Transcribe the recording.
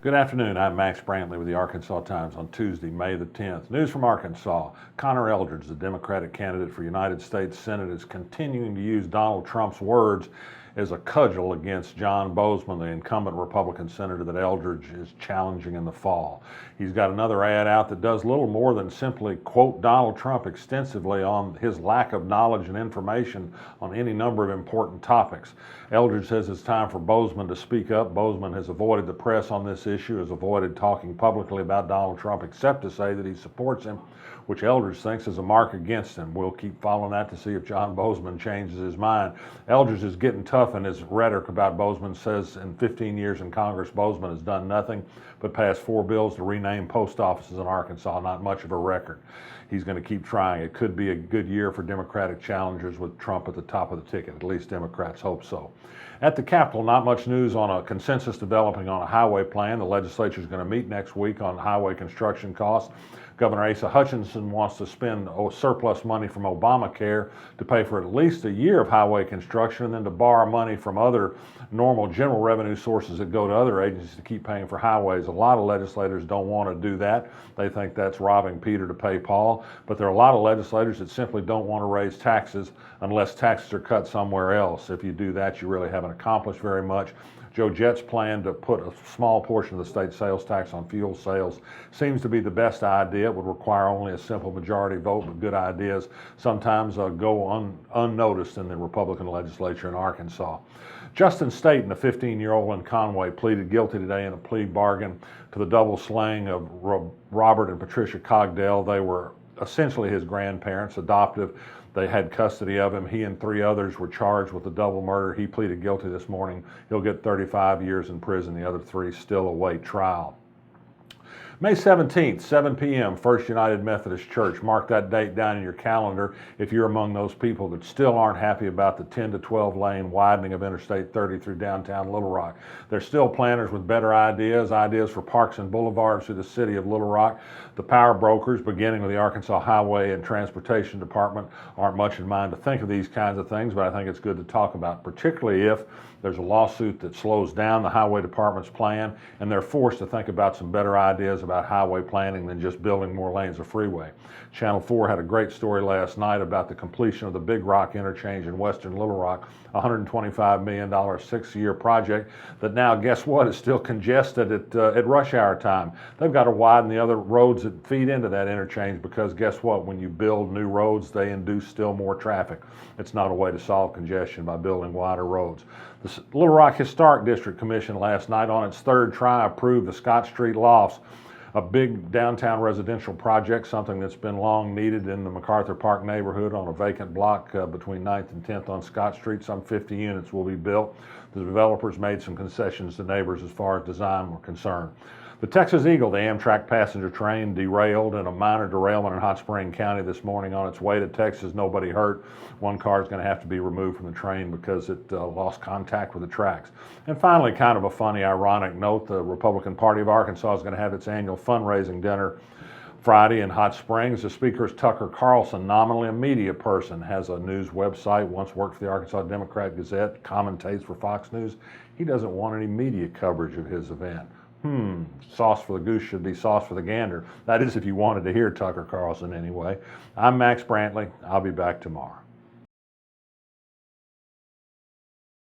Good afternoon. I'm Max Brantley with the Arkansas Times on Tuesday, May the 10th. News from Arkansas. Eldridge, the Democratic candidate for United States Senate, is continuing to use Donald Trump's words as a cudgel against John Boozman, the incumbent Republican senator that Eldridge is challenging in the fall. He's got another ad out that does little more than simply quote Donald Trump extensively on his lack of knowledge and information on any number of important topics. Eldridge says it's time for Boozman to speak up. Boozman has avoided the press on this issue, has avoided talking publicly about Donald Trump, except to say that he supports him, which Eldridge thinks is a mark against him. We'll keep following that to see if John Boozman changes his mind. Eldridge is getting tough in his rhetoric about Boozman. Says in 15 years in Congress, Boozman has done nothing but pass 4 bills to rename post offices in Arkansas. Not much of a record. He's going to keep trying. It could be a good year for Democratic challengers with Trump at the top of the ticket. At least Democrats hope so. At the Capitol, not much news on a consensus developing on a highway plan. The legislature is going to meet next week on highway construction costs. Governor Asa Hutchinson wants to spend surplus money from Obamacare to pay for at least a year of highway construction and then to borrow money from other normal general revenue sources that go to other agencies to keep paying for highways. A lot of legislators don't want to do that. They think that's robbing Peter to pay Paul. But there are a lot of legislators that simply don't want to raise taxes unless taxes are cut somewhere else. If you do that, you really haven't accomplished very much. Joe Jett's plan to put a small portion of the state sales tax on fuel sales seems to be the best idea. It would require only a simple majority vote, but good ideas sometimes go unnoticed in the Republican legislature in Arkansas. Justin Staten, a 15-year-old in Conway, pleaded guilty today in a plea bargain to the double slaying of Robert and Patricia Cogdell. They were essentially his grandparents, adoptive. They had custody of him. He and 3 others were charged with the double murder. He pleaded guilty this morning. He'll get 35 years in prison. The other 3 still await trial. May 17th, 7 p.m., First United Methodist Church. Mark that date down in your calendar if you're among those people that still aren't happy about the 10 to 12 lane widening of Interstate 30 through downtown Little Rock. There's still planners with better ideas for parks and boulevards through the city of Little Rock. The power brokers, beginning with the Arkansas Highway and Transportation Department, aren't much in mind to think of these kinds of things, but I think it's good to talk about, particularly if there's a lawsuit that slows down the Highway Department's plan and they're forced to think about some better ideas about highway planning than just building more lanes of freeway. Channel 4 had a great story last night about the completion of the Big Rock interchange in western Little Rock, a $125 million 6-year project that now, guess what, is still congested at rush hour time. They've got to widen the other roads that feed into that interchange because guess what, when you build new roads, they induce still more traffic. It's not a way to solve congestion by building wider roads. The Little Rock Historic District Commission last night on its 3rd try approved the Scott Street Lofts, a big downtown residential project, something that's been long needed in the MacArthur Park neighborhood on a vacant block between 9th and 10th on Scott Street. Some 50 units will be built. The developers made some concessions to neighbors as far as design were concerned. The Texas Eagle, the Amtrak passenger train, derailed in a minor derailment in Hot Spring County this morning on its way to Texas. Nobody hurt. One car is going to have to be removed from the train because it lost contact with the tracks. And finally, kind of a funny, ironic note, the Republican Party of Arkansas is going to have its annual fundraising dinner Friday in Hot Springs. The speaker is Tucker Carlson, nominally a media person, has a news website, once worked for the Arkansas Democrat-Gazette, commentates for Fox News. He doesn't want any media coverage of his event. Sauce for the goose should be sauce for the gander. That is if you wanted to hear Tucker Carlson anyway. I'm Max Brantley. I'll be back tomorrow.